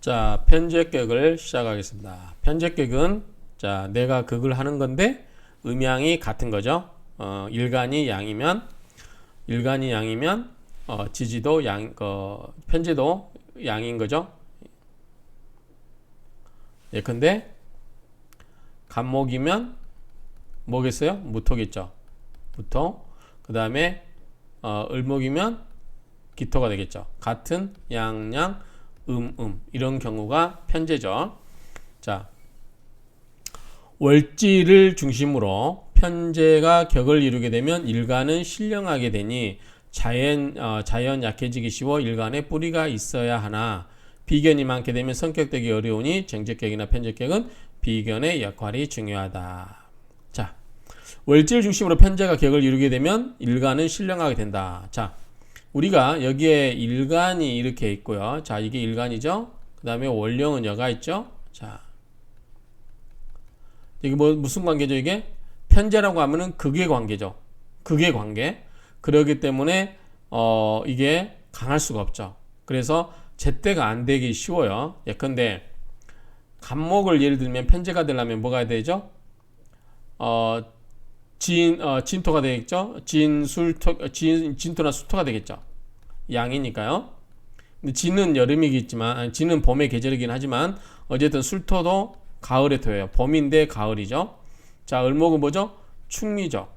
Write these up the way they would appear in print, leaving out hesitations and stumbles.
자, 편제격을 시작하겠습니다. 편제격은 자, 내가 극을 하는 건데 음양이 같은 거죠. 일간이 양이면 지지도 양, 편제도 양인 거죠. 예컨대 간목이면 뭐겠어요? 무토겠죠. 무토. 그 다음에 을목이면 기토가 되겠죠. 같은 양양 이런 경우가 편제죠. 자, 월지를 중심으로 편제가 격을 이루게 되면 일간은 신령하게 되니 자연 약해지기 쉬워 일간에 뿌리가 있어야 하나 비견이 많게 되면 성격되기 어려우니 정제격이나 편제격은 비견의 역할이 중요하다. 자, 월지를 중심으로 편제가 격을 이루게 되면 일간은 신령하게 된다. 자, 우리가 여기에 일간이 이렇게 있고요. 자, 이게 일간이죠. 그 다음에 월령은 여가 있죠. 자, 이게 무슨 관계죠? 이게 편제라고 하면은 극의 관계죠. 극의 관계. 그러기 때문에 이게 강할 수가 없죠. 그래서 제때가 안 되기 쉬워요. 예컨대 간목을 예를 들면 편제가 되려면 뭐가 되죠? 진토가 되겠죠. 진토나 수토가 되겠죠. 양이니까요. 근데 진은 여름이겠지만, 진은 봄의 계절이긴 하지만 어쨌든 술토도 가을의 토예요. 봄인데 가을이죠. 자, 을목은 뭐죠? 축미죠.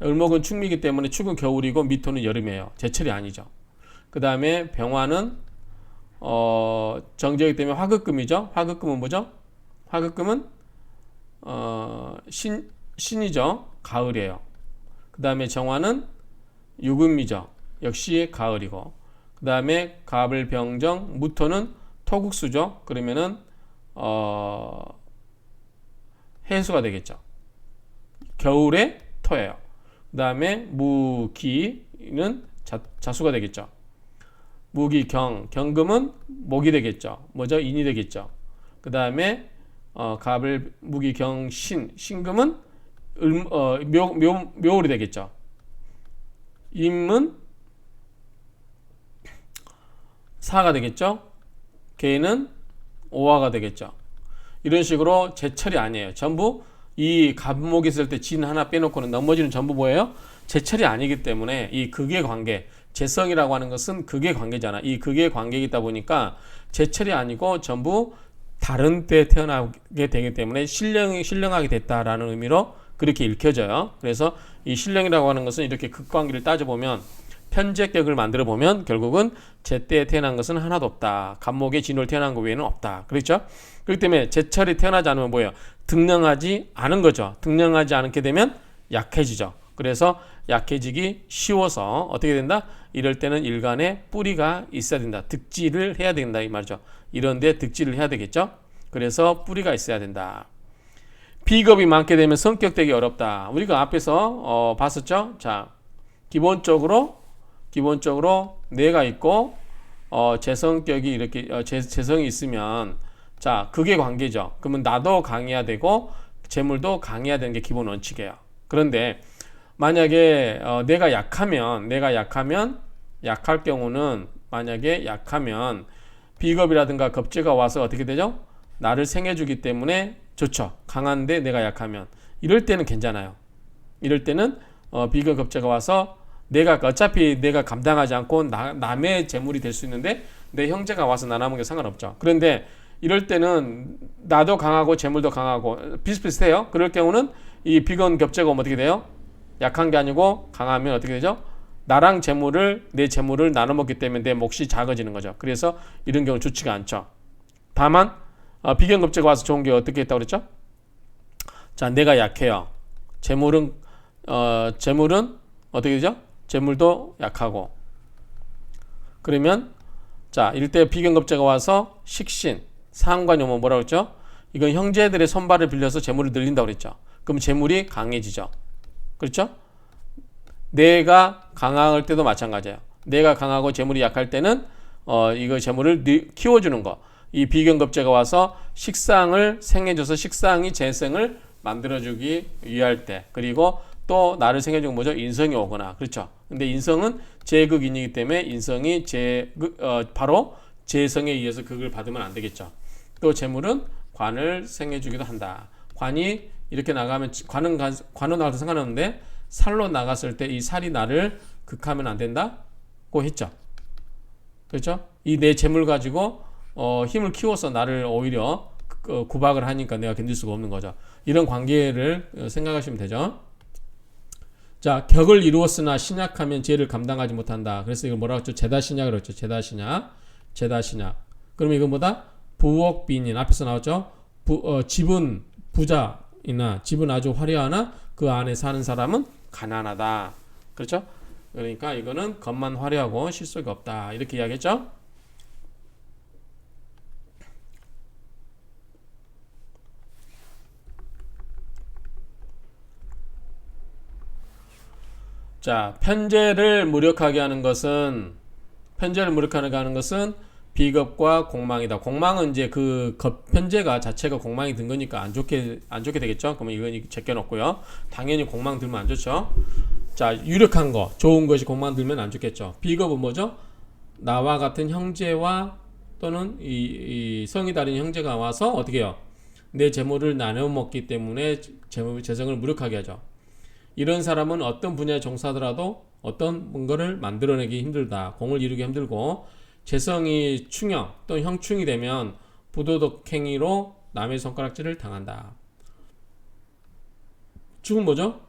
을목은 축미이기 때문에 축은 겨울이고 미토는 여름이에요. 제철이 아니죠. 그 다음에 병화는 정제이기 때문에 화극금이죠. 화극금은 뭐죠? 화극금은 신이죠. 가을이에요. 그 다음에 정화는 유금이죠. 역시 가을이고. 그 다음에 갑을병정 무토는 토국수죠. 그러면은 해수가 되겠죠. 겨울의 토예요. 그 다음에 무기는 자수가 되겠죠. 경금은 목이 되겠죠. 뭐죠? 인이 되겠죠. 그 다음에 갑을 무기경 신금은 묘월이 되겠죠. 임은 사가 되겠죠. 개는 오화가 되겠죠. 이런 식으로 제철이 아니에요. 전부 이 갑목이 있을 때 진 하나 빼놓고는 나머지는 전부 뭐예요? 제철이 아니기 때문에 이 극의 관계, 제성이라고 하는 것은 극의 관계잖아. 이 극의 관계이다 보니까 제철이 아니고 전부 다른 때 태어나게 되기 때문에 신령하게 됐다라는 의미로 그렇게 읽혀져요. 그래서 이 신령이라고 하는 것은 이렇게 극관계를 따져보면 편제격을 만들어 보면 결국은 제때에 태어난 것은 하나도 없다. 간목의 진으로 태어난 것 외에는 없다. 그렇죠? 그렇기 때문에 제철이 태어나지 않으면 뭐예요? 등령하지 않은 거죠. 등령하지 않게 되면 약해지죠. 그래서 약해지기 쉬워서 어떻게 된다? 이럴 때는 일간에 뿌리가 있어야 된다. 득지를 해야 된다 이 말이죠. 이런데 득지를 해야 되겠죠. 그래서 뿌리가 있어야 된다. 비겁이 많게 되면 성격되기 어렵다. 우리가 앞에서 봤었죠. 자, 기본적으로 뇌가 있고 재성격이 이렇게 재성이 있으면 자, 그게 관계죠. 그러면 나도 강해야 되고 재물도 강해야 되는 게 기본 원칙이에요. 그런데 만약에 내가 약하면 약할 경우는 만약에 약하면 비겁이라든가 겁재가 와서 어떻게 되죠? 나를 생해주기 때문에 좋죠. 강한데 내가 약하면 이럴 때는 괜찮아요. 이럴 때는 비겁 겁재가 와서 어차피 내가 감당하지 않고 남의 재물이 될 수 있는데 내 형제가 와서 나눠먹는 게 상관없죠. 그런데 이럴 때는 나도 강하고 재물도 강하고 비슷비슷해요. 그럴 경우는 이 비건 겹재가 오면 어떻게 돼요? 약한 게 아니고 강하면 어떻게 되죠? 나랑 내 재물을 나눠 먹기 때문에 내 몫이 작아지는 거죠. 그래서 이런 경우 좋지가 않죠. 다만 비견 겁재가 와서 좋은 게 어떻게 했다고 그랬죠? 자, 내가 약해요. 재물은 어떻게 되죠? 재물도 약하고. 그러면 자, 이럴 때 비견 겁재가 와서 식신 상관이 오면 뭐라고 그랬죠? 이건 형제들의 손발을 빌려서 재물을 늘린다고 그랬죠. 그럼 재물이 강해지죠. 그렇죠? 내가 강할 때도 마찬가지예요. 내가 강하고 재물이 약할 때는 이거 재물을 키워주는 거. 이 비견겁재가 와서 식상을 생해줘서 식상이 재생을 만들어주기 위할 때, 그리고 또 나를 생해주는 뭐죠? 인성이 오거나. 그렇죠? 근데 인성은 제극인이기 때문에 인성이 바로 재성에 의해서 그걸 받으면 안 되겠죠. 또 재물은 관을 생해주기도 한다. 관이 이렇게 나가면 관은 나가도 상관없는데 살로 나갔을 때 이 살이 나를 극하면 안 된다고 했죠. 그렇죠? 이 내 재물 가지고 힘을 키워서 나를 오히려 구박을 하니까 내가 견딜 수가 없는 거죠. 이런 관계를 생각하시면 되죠. 자, 격을 이루었으나 신약하면 죄를 감당하지 못한다. 그래서 이걸 뭐라고 했죠? 제다신약이라고 했죠. 제다신약. 그러면 이건 뭐다? 부옥빈인 앞에서 나왔죠. 집은 부자이나 집은 아주 화려하나 그 안에 사는 사람은 가난하다. 그렇죠? 그러니까 이거는 겉만 화려하고 실속이 없다. 이렇게 이야기했죠. 자, 편제를 무력하게 하는 것은 비겁과 공망이다. 공망은 이제 그 편제가 자체가 공망이 든 거니까 안 좋게 되겠죠. 그러면 이건 제껴놓고요. 당연히 공망 들면 안 좋죠. 자, 유력한 거, 좋은 것이 공망 들면 안 좋겠죠. 비겁은 뭐죠? 나와 같은 형제와 또는 이 성이 다른 형제가 와서 어떻게 해요? 내 재물을 나눠 먹기 때문에 재성을 무력하게 하죠. 이런 사람은 어떤 분야에 종사하더라도 어떤 뭔가를 만들어내기 힘들다. 공을 이루기 힘들고 재성이 충형 또는 형충이 되면 부도덕 행위로 남의 손가락질을 당한다. 충은 뭐죠?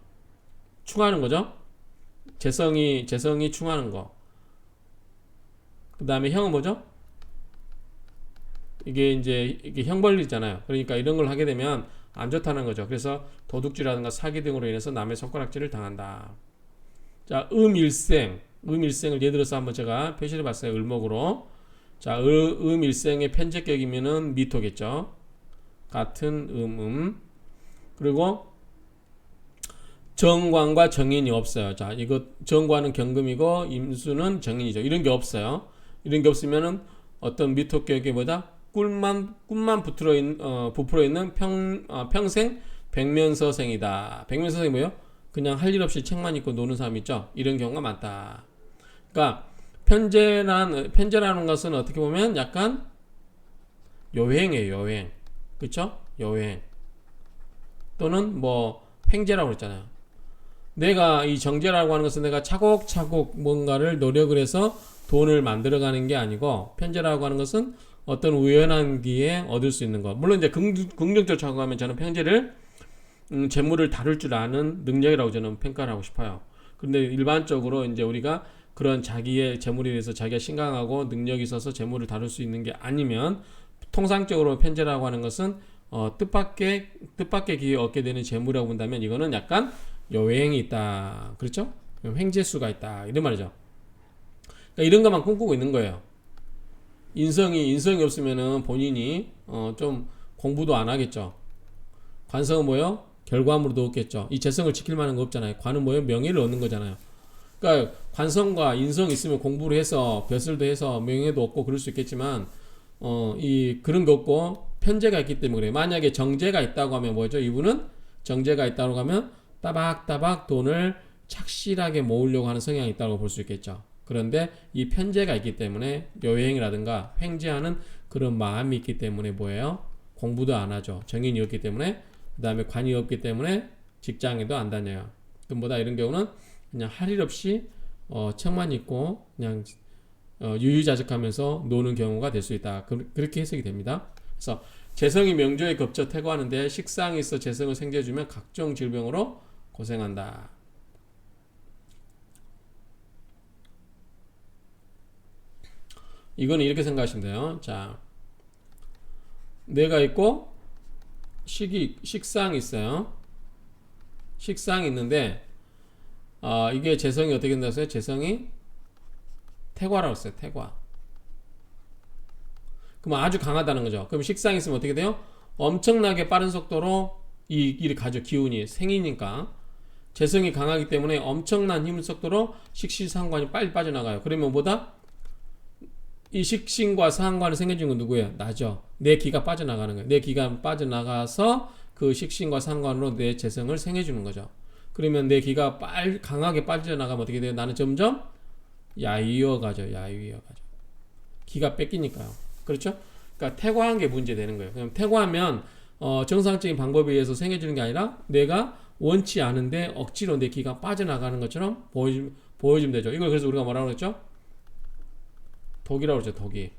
충하는 거죠. 재성이 충하는 거. 그 다음에 형은 뭐죠? 이게 형벌이잖아요. 그러니까 이런 걸 하게 되면 안 좋다는 거죠. 그래서 도둑질이라든가 사기 등으로 인해서 남의 손가락질을 당한다. 자, 음일생을 예를 들어서 한번 제가 표시를 봤어요. 을목으로. 자, 음일생의 편제격이면은 미토겠죠. 같은 그리고 정관과 정인이 없어요. 자, 이거 정관은 경금이고 임수는 정인이죠. 이런 게 없어요. 이런 게 없으면은 어떤 미토격이 뭐다? 꿈만 부풀어 있는 평생 백면서생이다. 백면서생이 뭐예요? 그냥 할 일 없이 책만 읽고 노는 사람 있죠. 이런 경우가 많다. 그러니까 편제라는 것은 어떻게 보면 약간 여행이에요. 여행. 그렇죠? 여행. 또는 뭐 횡재라고 그랬잖아요. 내가 이 정제라고 하는 것은 내가 차곡차곡 뭔가를 노력을 해서 돈을 만들어가는 게 아니고 편제라고 하는 것은 어떤 우연한 기회에 얻을 수 있는 것. 물론 이제 긍정적으로 생각하면 저는 편제를 재물을 다룰 줄 아는 능력이라고 저는 평가를 하고 싶어요. 그런데 일반적으로 이제 우리가 그런 자기의 재물에 대해서 자기가 신강하고 능력이 있어서 재물을 다룰 수 있는 게 아니면 통상적으로 편제라고 하는 것은 뜻밖의 기회 얻게 되는 재물이라고 본다면 이거는 약간 여행이 있다. 그렇죠? 횡재수가 있다. 이런 말이죠. 그러니까 이런 것만 꿈꾸고 있는 거예요. 인성이 없으면은 본인이 좀 공부도 안 하겠죠. 관성은 뭐예요? 결과물도 없겠죠. 이 재성을 지킬 만한 거 없잖아요. 관은 뭐예요? 명예를 얻는 거잖아요. 그러니까 관성과 인성이 있으면 공부를 해서 벼슬도 해서 명예도 얻고 그럴 수 있겠지만 그런 거 없고 편제가 있기 때문에 그래요. 만약에 정제가 있다고 하면 뭐죠? 이분은 정제가 있다고 하면 따박따박 돈을 착실하게 모으려고 하는 성향이 있다고 볼 수 있겠죠. 그런데 이 편제가 있기 때문에 여행이라든가 횡재하는 그런 마음이 있기 때문에 뭐예요? 공부도 안 하죠. 정인이 없기 때문에, 그 다음에 관이 없기 때문에 직장에도 안 다녀요. 그보다 이런 경우는 그냥 할 일 없이 책만 읽고 그냥 유유자적하면서 노는 경우가 될 수 있다. 그렇게 해석이 됩니다. 그래서 재성이 명조에 겹쳐 태고하는데 식상이 있어 재성을 생겨주면 각종 질병으로 고생한다. 이거는 이렇게 생각하시면 돼요. 자, 뇌가 있고 식상이 있어요. 식상이 있는데 이게 재성이 어떻게 된다고 했어요? 재성이 태과라고 했어요. 태과. 그럼 아주 강하다는 거죠. 그럼 식상이 있으면 어떻게 돼요? 엄청나게 빠른 속도로 일이 가죠. 기운이 생이니까. 재성이 강하기 때문에 엄청난 힘 속도로 식시상관이 빨리 빠져나가요. 그러면 뭐다? 이 식신과 상관이 생겨진 건 누구예요? 나죠. 내 기가 빠져나가는 거예요. 내 기가 빠져나가서 그 식신과 상관으로 내 재성을 생해주는 거죠. 그러면 내 기가 강하게 빠져나가면 어떻게 돼요? 나는 점점 야위어 가죠. 기가 뺏기니까요. 그렇죠? 그러니까 퇴과한 게 문제 되는 거예요. 그럼 퇴과하면 정상적인 방법에 의해서 생겨지는 게 아니라 내가 원치 않은데 억지로 내 기가 빠져나가는 것처럼 보여주면 되죠. 이걸 그래서 우리가 뭐라고 그랬죠? 독이라고 그러죠. 독이.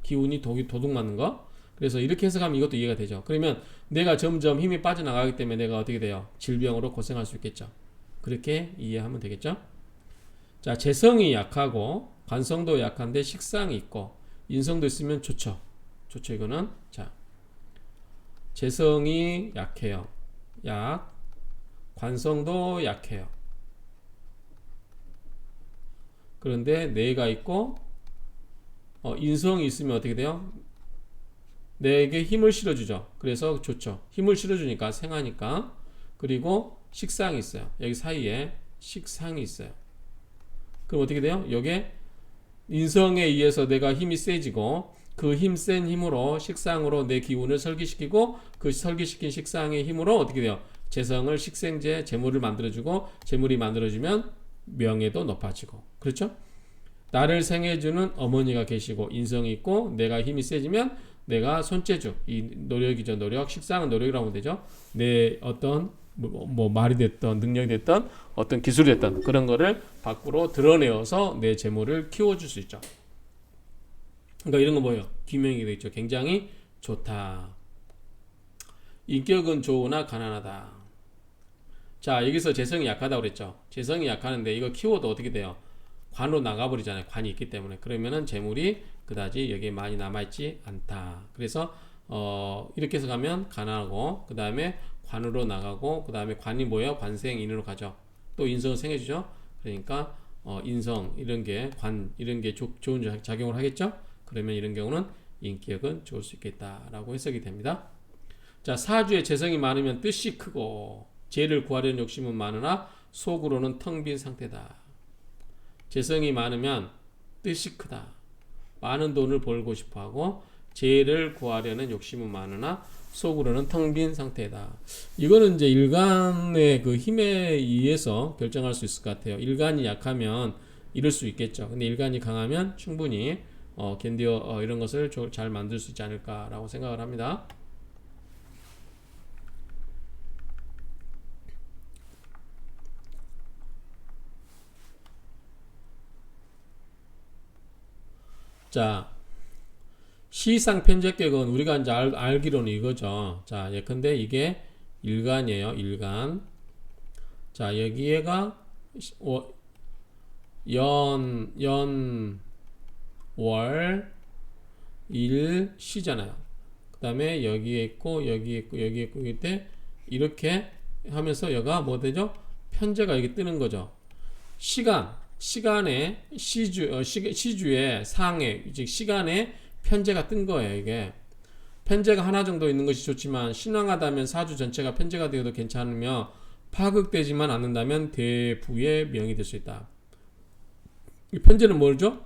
기운이 도둑 맞는 거. 그래서 이렇게 해석하면 이것도 이해가 되죠. 그러면 내가 점점 힘이 빠져나가기 때문에 내가 어떻게 돼요? 질병으로 고생할 수 있겠죠. 그렇게 이해하면 되겠죠. 자, 재성이 약하고 관성도 약한데 식상이 있고 인성도 있으면 좋죠. 이거는. 자, 재성이 약해요. 관성도 약해요. 그런데 뇌가 있고 인성이 있으면 어떻게 돼요? 뇌에게 힘을 실어주죠. 그래서 좋죠. 힘을 실어주니까 생하니까. 그리고 식상이 있어요. 여기 사이에 식상이 있어요. 그럼 어떻게 돼요? 여기에 인성에 의해서 내가 힘이 세지고 그 힘센 힘으로 식상으로 내 기운을 설기시키고 그 설기시킨 식상의 힘으로 어떻게 돼요? 재성을 식생제, 재물을 만들어주고 재물이 만들어주면 명예도 높아지고. 그렇죠? 나를 생해주는 어머니가 계시고 인성이 있고 내가 힘이 세지면 내가 손재주, 이 노력이죠. 노력, 식상은 노력이라고 하면 되죠. 내 어떤 말이 됐던 능력이 됐던 어떤 기술이 됐던 그런 거를 밖으로 드러내어서 내 재물을 키워줄 수 있죠. 그러니까 이런 거 뭐예요? 기명이 되어 있죠. 굉장히 좋다. 인격은 좋으나 가난하다. 자, 여기서 재성이 약하다고 그랬죠. 재성이 약하는데 이거 키워도 어떻게 돼요? 관으로 나가버리잖아요. 관이 있기 때문에. 그러면은 재물이 그다지 여기에 많이 남아있지 않다. 그래서 이렇게 해서 가면 가난하고 그 다음에 관으로 나가고 그 다음에 관이 뭐예요? 관생인으로 가죠. 또 인성을 생겨주죠. 그러니까 인성 이런 게 관 이런 게 좋은 작용을 하겠죠. 그러면 이런 경우는 인격은 좋을 수 있겠다라고 해석이 됩니다. 자, 사주에 재성이 많으면 뜻이 크고 재를 구하려는 욕심은 많으나 속으로는 텅 빈 상태다. 재성이 많으면 뜻이 크다. 많은 돈을 벌고 싶어하고 재를 구하려는 욕심은 많으나 속으로는 텅 빈 상태다. 이거는 이제 일간의 그 힘에 의해서 결정할 수 있을 것 같아요. 일간이 약하면 이럴 수 있겠죠. 근데 일간이 강하면 충분히 견디어 이런 것을 잘 만들 수 있지 않을까라고 생각을 합니다. 자, 시상 편제격은 우리가 이제 알기로는 이거죠. 자, 예컨대 이게 일간이에요. 일간. 자, 여기에가 월, 일, 시잖아요. 그 다음에 여기에 있고, 여기에 있고, 여기에 있고, 이때 이렇게 하면서 여가 뭐 되죠? 편제가 여기 뜨는 거죠. 시간에 시주의 상에 즉 시간에 편제가 뜬 거예요. 이게 편제가 하나 정도 있는 것이 좋지만 신왕하다면 사주 전체가 편제가 되어도 괜찮으며 파극되지만 않는다면 대부의 명이 될 수 있다. 이 편제는 뭐죠?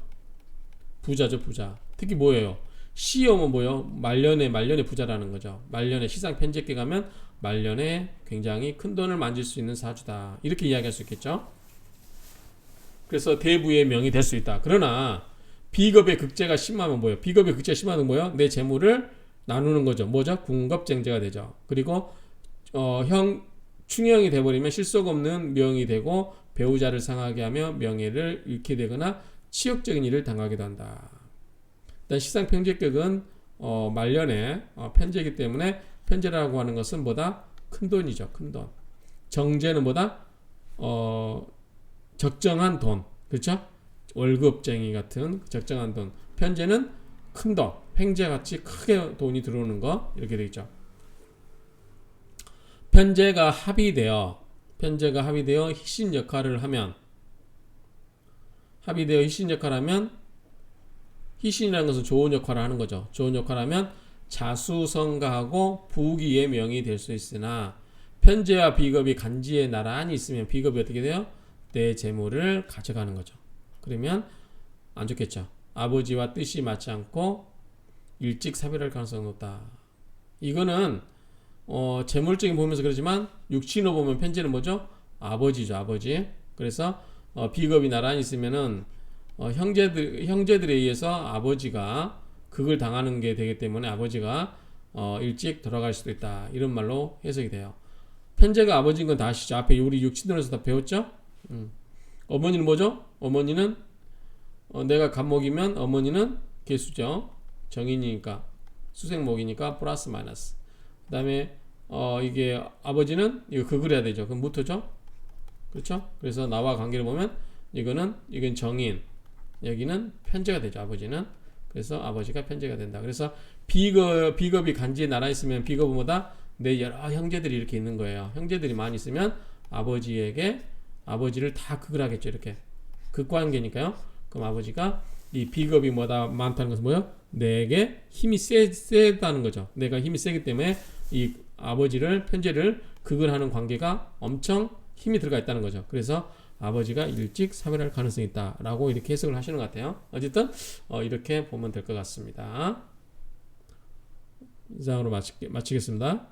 부자죠, 부자. 특히 뭐예요? 시험은 뭐예요? 말년에 부자라는 거죠. 말년에 시상 편제께 가면 말년에 굉장히 큰 돈을 만질 수 있는 사주다. 이렇게 이야기할 수 있겠죠. 그래서 대부의 명이 될 수 있다. 그러나 비겁의 극제가 심하면 뭐예요? 비겁의 극제가 심하면 뭐예요? 내 재물을 나누는 거죠. 뭐죠? 궁겁쟁제가 되죠. 그리고 충형이 돼버리면 실속 없는 명이 되고 배우자를 상하게 하며 명예를 잃게 되거나 치욕적인 일을 당하기도 한다. 일단 시상 편제격은 말년에 편제이기 때문에 편제라고 하는 것은 뭐다? 큰 돈이죠. 큰 돈. 정제는 뭐다? 적정한 돈. 그렇죠? 월급쟁이 같은 적정한 돈. 편제는 큰 돈. 횡재같이 크게 돈이 들어오는 거. 이렇게 되어 있죠. 편제가 합의되어 희신 역할을 하면 희신이라는 것은 좋은 역할을 하는 거죠. 좋은 역할을 하면 자수성가하고 부귀의 명이 될 수 있으나 편제와 비겁이 간지에 나란히 있으면 비겁이 어떻게 돼요? 내 재물을 가져가는 거죠. 그러면 안 좋겠죠. 아버지와 뜻이 맞지 않고 일찍 사별할 가능성이 높다. 이거는 재물적인 보면서 그러지만 육신으로 보면 편제는 뭐죠? 아버지죠, 아버지. 그래서 비겁이 나란히 있으면은 형제들에 의해서 아버지가 극을 당하는 게 되기 때문에 아버지가 일찍 돌아갈 수도 있다. 이런 말로 해석이 돼요. 편제가 아버지인 건 다 아시죠? 앞에 우리 육신론에서 다 배웠죠? 어머니는 뭐죠? 어머니는 내가 갑목이면 어머니는 개수죠. 정인이니까 수생목이니까 플러스 마이너스. 그다음에 이게 아버지는 이거 극을 해야 되죠. 그럼 무토죠? 그렇죠? 그래서 나와 관계를 보면 이건 정인, 여기는 편제가 되죠. 아버지는. 그래서 아버지가 편제가 된다. 그래서 비겁이 간지에 나라 있으면 비겁은 뭐다? 내 여러 형제들이 이렇게 있는 거예요. 형제들이 많이 있으면 아버지를 다 극을 하겠죠. 이렇게 극관계니까요. 그럼 아버지가 이 비겁이 뭐다 많다는 것은 뭐예요? 내게 힘이 세다는 거죠. 내가 힘이 세기 때문에 이 아버지를 편제를 극을 하는 관계가 엄청 힘이 들어가 있다는 거죠. 그래서 아버지가 일찍 사별할 가능성이 있다라고 이렇게 해석을 하시는 것 같아요. 어쨌든 이렇게 보면 될 것 같습니다. 이상으로 마치겠습니다.